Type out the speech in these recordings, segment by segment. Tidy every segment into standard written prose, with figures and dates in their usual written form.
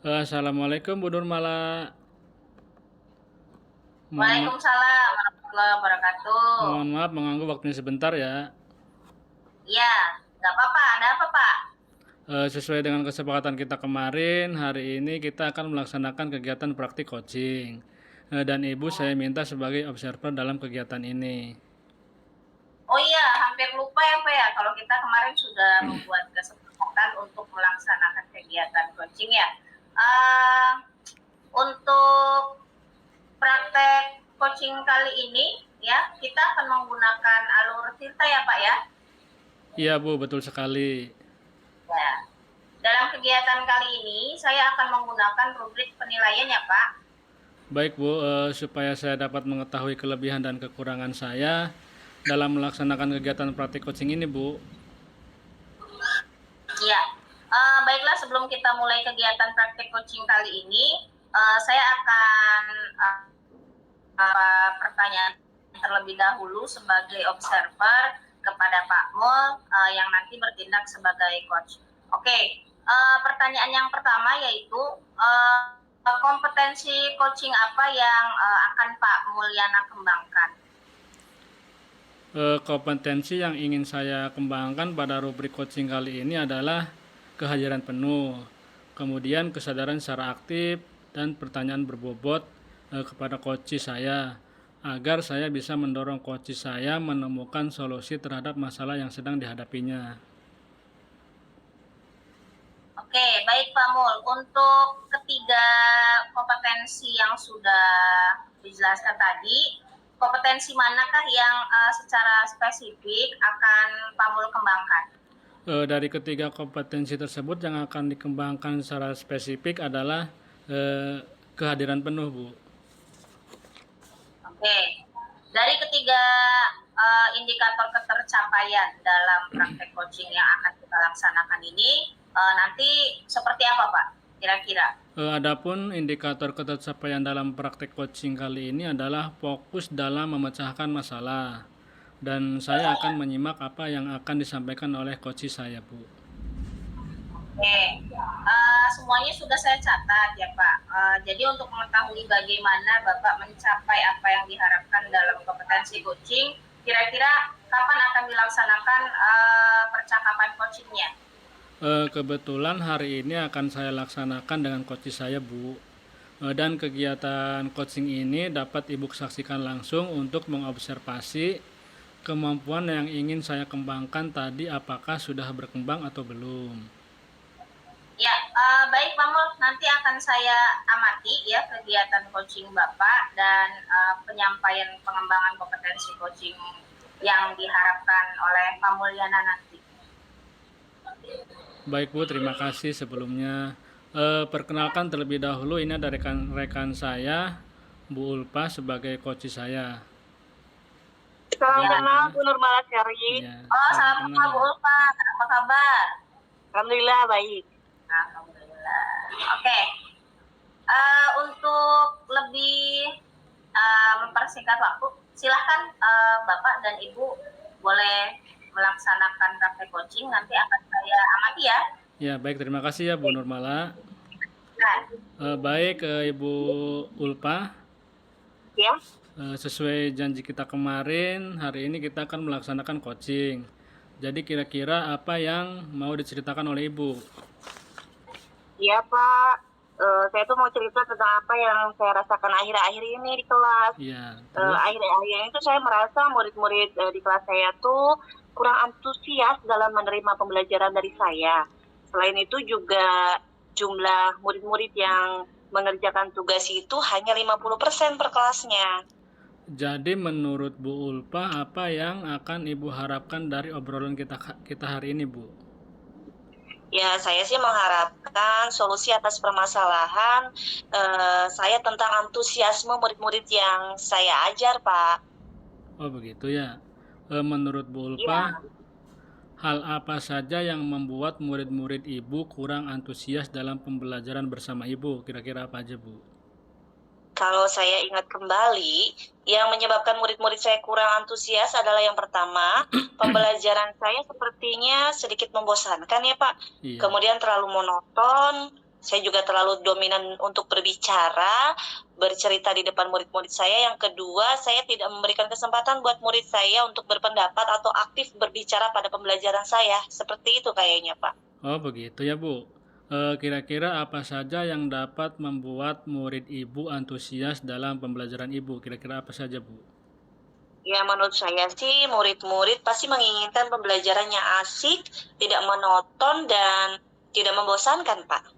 Assalamualaikum Bu Nurmala. Mohon, Waalaikumsalam warahmatullahi wabarakatuh. mohon maaf mengganggu waktunya sebentar ya. Iya, nggak apa-apa. Ada apa, Pak? Sesuai dengan kesepakatan kita kemarin, hari ini kita akan melaksanakan kegiatan praktik coaching. Dan Ibu saya minta sebagai observer dalam kegiatan ini. Oh iya, hampir lupa ya, Pak ya. Kalau kita kemarin sudah membuat kesepakatan untuk melaksanakan kegiatan coaching ya. Uh, untuk praktek coaching kali ini ya, kita akan menggunakan alur Tirta ya, Pak ya. Iya Bu, betul sekali. Ya. Dalam kegiatan kali ini, saya akan menggunakan rubrik penilaian ya, Pak. Baik Bu, supaya saya dapat mengetahui kelebihan dan kekurangan saya dalam melaksanakan kegiatan praktik coaching ini Bu. Iya, baiklah sebelum kita mulai kegiatan praktik coaching kali ini, saya akan pertanyaan terlebih dahulu sebagai observer kepada Pak Mul yang nanti bertindak sebagai coach. Oke, pertanyaan yang pertama yaitu kompetensi coaching apa yang akan Pak Mulyana kembangkan? Kompetensi yang ingin saya kembangkan pada rubrik coaching kali ini adalah kehadiran penuh, kemudian kesadaran secara aktif, dan pertanyaan berbobot kepada coach saya agar saya bisa mendorong coach saya menemukan solusi terhadap masalah yang sedang dihadapinya. Oke, baik Pak Mul. Untuk ketiga kompetensi yang sudah dijelaskan tadi, kompetensi manakah yang secara spesifik akan Pak Mul kembangkan? Dari ketiga kompetensi tersebut yang akan dikembangkan secara spesifik adalah kehadiran penuh, Bu. Oke, dari ketiga indikator ketercapaian dalam praktek coaching yang akan kita laksanakan ini, nanti seperti apa Pak kira-kira? Adapun indikator ketercapaian dalam praktek coaching kali ini adalah fokus dalam memecahkan masalah. Dan saya akan menyimak apa yang akan disampaikan oleh coach saya, Bu. Oke, semuanya sudah saya catat ya Pak. Jadi untuk mengetahui bagaimana Bapak mencapai apa yang diharapkan dalam kompetensi coaching, kira-kira kapan akan dilaksanakan percakapan coachingnya? Kebetulan hari ini akan saya laksanakan dengan coach saya, Bu. Dan kegiatan coaching ini dapat Ibu saksikan langsung untuk mengobservasi kemampuan yang ingin saya kembangkan tadi apakah sudah berkembang atau belum. Ya, baik Pak Mul, nanti akan saya amati ya kegiatan coaching Bapak dan penyampaian pengembangan kompetensi coaching yang diharapkan oleh Pak Mulyana nanti. Baik Bu, terima kasih sebelumnya. Perkenalkan terlebih dahulu, ini ada rekan saya, Bu Ulpa sebagai coach saya. Salam Ya. kenal Bu Nurmala Syari. Ya, Oh, salam kenal Bu Ulfa, apa kabar? Alhamdulillah baik. Alhamdulillah. Oke, untuk lebih mempersingkat waktu, silahkan Bapak dan Ibu boleh melaksanakan praktek coaching, nanti akan saya amati ya. Ya, baik, terima kasih ya Bu Nurmala. Nah, Baik, Ibu Ulpa. Ya, Sesuai janji kita kemarin, hari ini kita akan melaksanakan coaching. Jadi kira-kira apa yang mau diceritakan oleh Ibu? iya Pak. Saya tuh mau cerita tentang apa yang saya rasakan akhir-akhir ini di kelas. Iya, terus? Akhir-akhir ini tuh saya merasa murid-murid di kelas saya tuh kurang antusias dalam menerima pembelajaran dari saya. Selain itu juga jumlah murid-murid yang mengerjakan tugas itu hanya 50% per kelasnya. Jadi menurut Bu Ulpa apa yang akan Ibu harapkan dari obrolan kita hari ini, Bu? Ya, saya sih mengharapkan solusi atas permasalahan saya tentang antusiasme murid-murid yang saya ajar, Pak. Oh begitu ya. Menurut Bu Ulpa, hal apa saja yang membuat murid-murid Ibu kurang antusias dalam pembelajaran bersama Ibu? Kira-kira apa aja, Bu? Kalau saya ingat kembali, yang menyebabkan murid-murid saya kurang antusias adalah yang pertama, pembelajaran saya sepertinya sedikit membosankan ya Pak. Iya. Kemudian terlalu monoton, Saya juga terlalu dominan untuk berbicara, bercerita di depan murid-murid saya. Yang kedua, saya tidak memberikan kesempatan buat murid saya untuk berpendapat atau aktif berbicara pada pembelajaran saya. Seperti itu kayaknya, Pak. Oh, begitu ya, Bu. Kira-kira apa saja yang dapat membuat murid Ibu antusias dalam pembelajaran Ibu? Kira-kira apa saja, Bu? Ya, menurut saya sih murid-murid pasti menginginkan pembelajarannya asik, tidak monoton, dan tidak membosankan, Pak.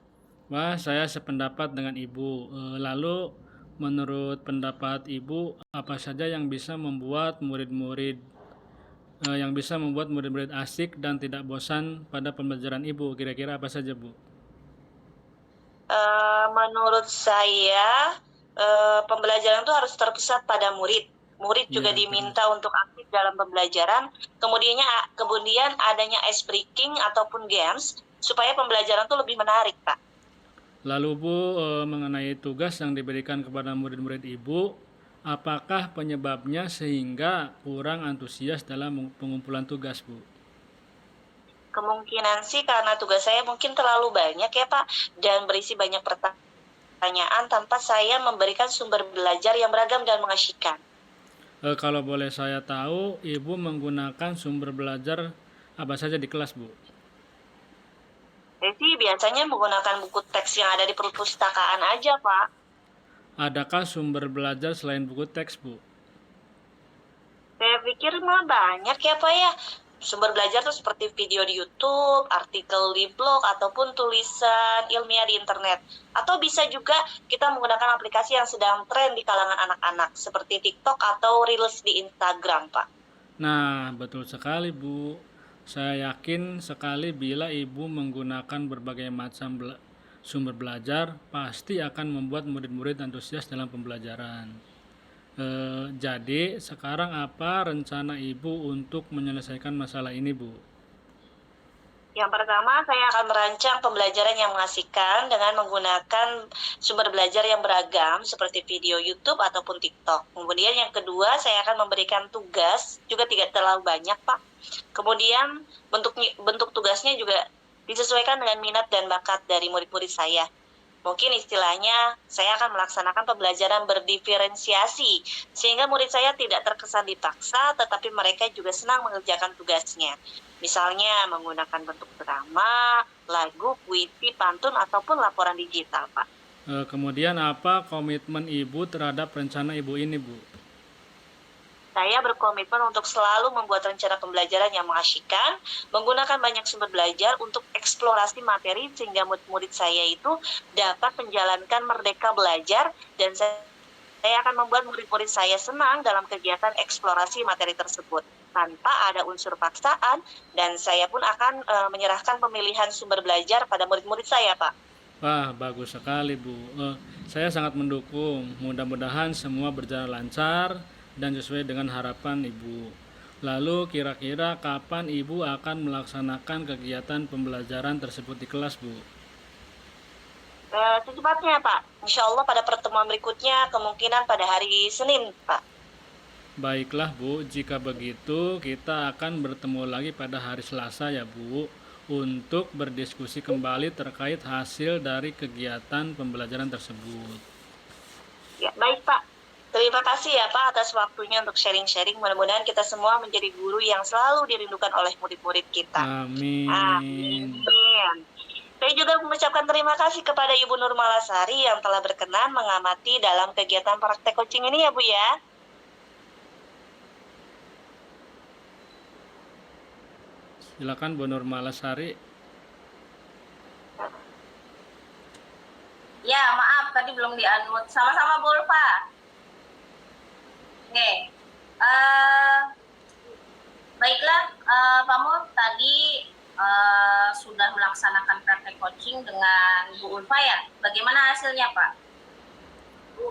Wah, saya sependapat dengan Ibu. Lalu, menurut pendapat Ibu, apa saja yang bisa membuat murid-murid asik dan tidak bosan pada pembelajaran Ibu? Kira-kira apa saja, Bu? Menurut saya, pembelajaran itu harus terpusat pada murid. Murid juga Ya, diminta untuk aktif dalam pembelajaran. Kemudian adanya ice breaking ataupun games supaya pembelajaran itu lebih menarik, Pak. lalu Bu, mengenai tugas yang diberikan kepada murid-murid Ibu, apakah penyebabnya sehingga kurang antusias dalam pengumpulan tugas, Bu? Kemungkinan sih karena tugas saya mungkin terlalu banyak ya, Pak, dan berisi banyak pertanyaan tanpa saya memberikan sumber belajar yang beragam dan mengasyikkan. Kalau boleh saya tahu, Ibu menggunakan sumber belajar apa saja di kelas, Bu? Saya sih biasanya menggunakan buku teks yang ada di perpustakaan aja, Pak. Adakah sumber belajar selain buku teks, Bu? Saya pikir mah banyak ya, Pak ya. Sumber belajar tuh seperti video di YouTube, artikel di blog, ataupun tulisan ilmiah di internet. Atau bisa juga kita menggunakan aplikasi yang sedang tren di kalangan anak-anak, seperti TikTok atau Reels di Instagram, Pak. Nah, betul sekali, Bu. Saya yakin sekali bila Ibu menggunakan berbagai macam sumber belajar, pasti akan membuat murid-murid antusias dalam pembelajaran. Jadi, sekarang apa rencana Ibu untuk menyelesaikan masalah ini, Bu? Yang pertama, saya akan merancang pembelajaran yang mengasihkan dengan menggunakan sumber belajar yang beragam seperti video YouTube ataupun TikTok. Kemudian yang kedua, saya akan memberikan tugas, juga tidak terlalu banyak, Pak. Kemudian bentuk tugasnya juga disesuaikan dengan minat dan bakat dari murid-murid saya. Mungkin istilahnya, saya akan melaksanakan pembelajaran berdiferensiasi, sehingga murid saya tidak terkesan dipaksa, tetapi mereka juga senang mengerjakan tugasnya. Misalnya menggunakan bentuk drama, lagu, puisi, pantun, ataupun laporan digital, Pak. Kemudian apa komitmen Ibu terhadap rencana Ibu ini, Bu? Saya berkomitmen untuk selalu membuat rencana pembelajaran yang mengasyikkan, menggunakan banyak sumber belajar untuk eksplorasi materi sehingga murid-murid saya itu dapat menjalankan merdeka belajar, dan saya akan membuat murid-murid saya senang dalam kegiatan eksplorasi materi tersebut tanpa ada unsur paksaan, dan saya pun akan menyerahkan pemilihan sumber belajar pada murid-murid saya, Pak. Wah, bagus sekali, Bu. Saya sangat mendukung. Mudah-mudahan semua berjalan lancar dan sesuai dengan harapan Ibu. Lalu, kira-kira kapan Ibu akan melaksanakan kegiatan pembelajaran tersebut di kelas, Bu? Secepatnya, Pak. Insya Allah pada pertemuan berikutnya, kemungkinan pada hari Senin, Pak. Baiklah, Bu. Jika begitu, kita akan bertemu lagi pada hari Selasa ya, Bu, untuk berdiskusi kembali terkait hasil dari kegiatan pembelajaran tersebut. Ya, baik, Pak. Terima kasih ya, Pak, atas waktunya untuk sharing-sharing. Mudah-mudahan kita semua menjadi guru yang selalu dirindukan oleh murid-murid kita. Amin. Amin. Saya juga mengucapkan terima kasih kepada Ibu Nur Malasari yang telah berkenan mengamati dalam kegiatan praktek coaching ini ya, Bu ya. Silakan Bu Nur Malasari. Ya, maaf tadi belum di-unmute. Sama-sama Bu Ulfa. Oke. Baiklah, Pak Mul, tadi sudah melaksanakan praktek coaching dengan Bu Ulfa ya. Bagaimana hasilnya, Pak?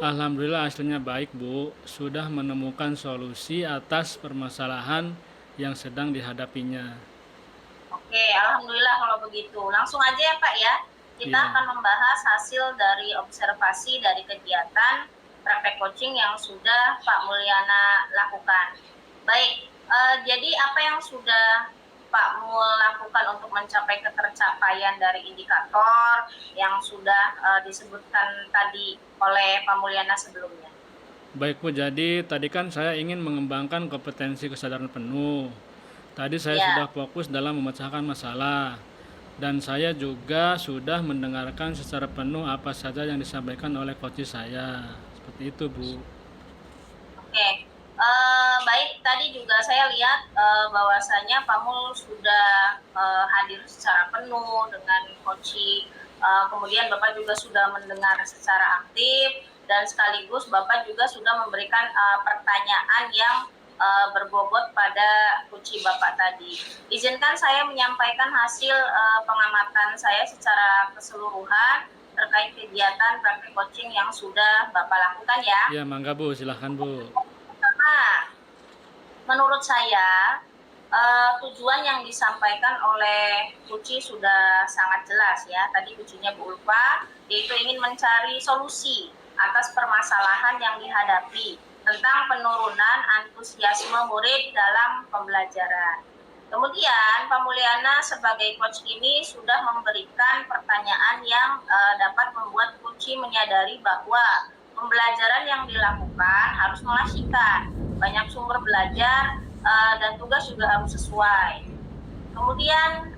Alhamdulillah hasilnya baik, Bu. Sudah menemukan solusi atas permasalahan yang sedang dihadapinya. Oke, alhamdulillah kalau begitu. Langsung aja ya, Pak ya. Kita Iya. akan membahas hasil dari observasi dari kegiatan praktek coaching yang sudah Pak Mulyana lakukan. Baik, jadi apa yang sudah Pak Mul lakukan untuk mencapai ketercapaian dari indikator yang sudah disebutkan tadi oleh Pak Mulyana sebelumnya? Baik Bu, jadi tadi kan saya ingin mengembangkan kompetensi kesadaran penuh. Tadi saya Ya. sudah fokus dalam memecahkan masalah. Dan saya juga sudah mendengarkan secara penuh apa saja yang disampaikan oleh coach saya. Seperti itu Bu. Oke, baik. Tadi juga saya lihat bahwasanya Pak Mul sudah hadir secara penuh dengan coaching. Kemudian Bapak juga sudah mendengar secara aktif dan sekaligus Bapak juga sudah memberikan pertanyaan yang berbobot pada kunci Bapak tadi. Izinkan saya menyampaikan hasil pengamatan saya secara keseluruhan terkait kegiatan praktik coaching yang sudah Bapak lakukan ya. Ya, mangga Bu, silahkan Bu. Pertama, menurut saya tujuan yang disampaikan oleh Kuci sudah sangat jelas ya. Tadi kucinya Bu Ulfa, yaitu ingin mencari solusi atas permasalahan yang dihadapi tentang penurunan antusiasme murid dalam pembelajaran. Kemudian Pak Mulyana sebagai coach ini sudah memberikan pertanyaan yang dapat membuat Kuci menyadari bahwa pembelajaran yang dilakukan harus mengasihkan, banyak sumber belajar dan tugas juga harus sesuai. Kemudian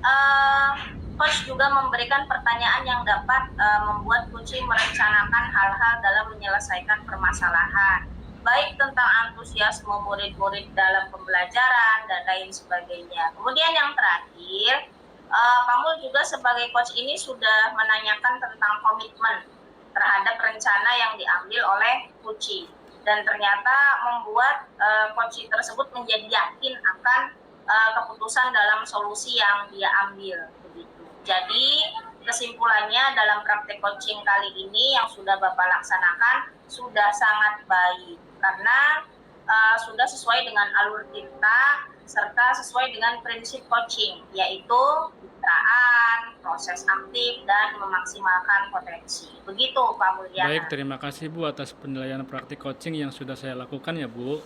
coach juga memberikan pertanyaan yang dapat membuat Kuci merencanakan hal-hal dalam menyelesaikan permasalahan, baik tentang antusiasme murid-murid dalam pembelajaran dan lain sebagainya. Kemudian yang terakhir, Pak Mul juga sebagai coach ini sudah menanyakan tentang komitmen terhadap rencana yang diambil oleh Kuci, dan ternyata membuat coach tersebut menjadi yakin akan keputusan dalam solusi yang dia ambil begitu. Jadi kesimpulannya dalam praktek coaching kali ini yang sudah Bapak laksanakan sudah sangat baik karena sudah sesuai dengan alur kita serta sesuai dengan prinsip coaching, yaitu pencitraan, proses aktif, dan memaksimalkan potensi. Begitu Pak Mulyana. Baik, terima kasih Bu atas penilaian praktik coaching yang sudah saya lakukan ya Bu.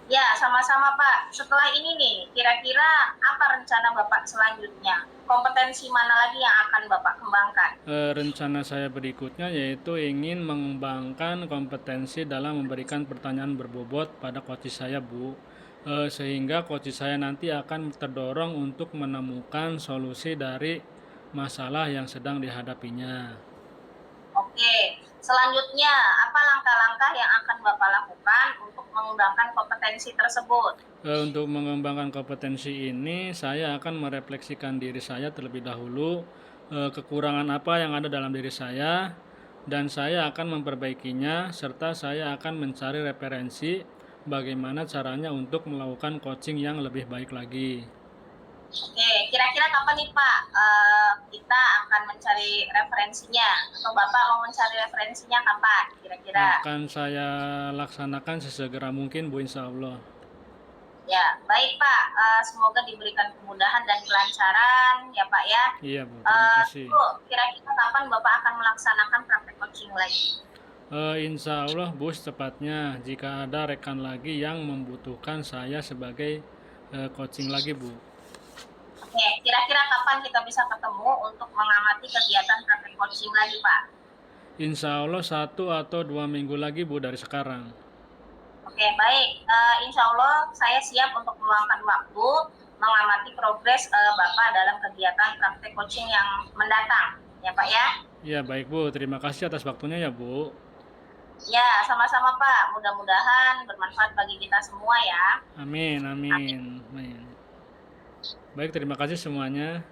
Ya, sama-sama Pak. Setelah ini nih, kira-kira apa rencana Bapak selanjutnya? Kompetensi mana lagi yang akan Bapak kembangkan? Rencana saya berikutnya yaitu ingin mengembangkan kompetensi dalam memberikan pertanyaan berbobot pada coach saya Bu. Sehingga coach saya nanti akan terdorong untuk menemukan solusi dari masalah yang sedang dihadapinya. Oke, selanjutnya apa langkah-langkah yang akan Bapak lakukan untuk mengembangkan kompetensi tersebut? Untuk mengembangkan kompetensi ini, saya akan merefleksikan diri saya terlebih dahulu, kekurangan apa yang ada dalam diri saya, dan saya akan memperbaikinya, serta saya akan mencari referensi bagaimana caranya untuk melakukan coaching yang lebih baik lagi. Oke, kira-kira kapan nih Pak kita akan mencari referensinya? Atau Bapak mau mencari referensinya kapan kira-kira? Akan saya laksanakan sesegera mungkin Bu, insya Allah. Ya, baik Pak. Semoga diberikan kemudahan dan kelancaran ya Pak ya. Iya Bu, terima kasih. Bu, kira-kira kapan Bapak akan melaksanakan praktek coaching lagi? Insya Allah Bu, secepatnya jika ada rekan lagi yang membutuhkan saya sebagai coaching lagi Bu. Oke, kira-kira kapan kita bisa ketemu untuk mengamati kegiatan praktek coaching lagi Pak? Insya Allah 1 atau 2 minggu lagi Bu dari sekarang. Oke, baik. Insya Allah saya siap untuk meluangkan waktu mengamati progres Bapak dalam kegiatan praktek coaching yang mendatang ya Pak ya. Ya baik Bu, terima kasih atas waktunya ya Bu. Ya, sama-sama Pak. Mudah-mudahan bermanfaat bagi kita semua ya. Amin, amin, amin. Baik, terima kasih semuanya.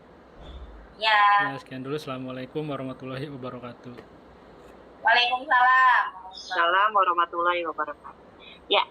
Ya. Ya, sekian dulu. Assalamualaikum warahmatullahi wabarakatuh. Waalaikumsalam. Assalamualaikum warahmatullahi wabarakatuh. Ya,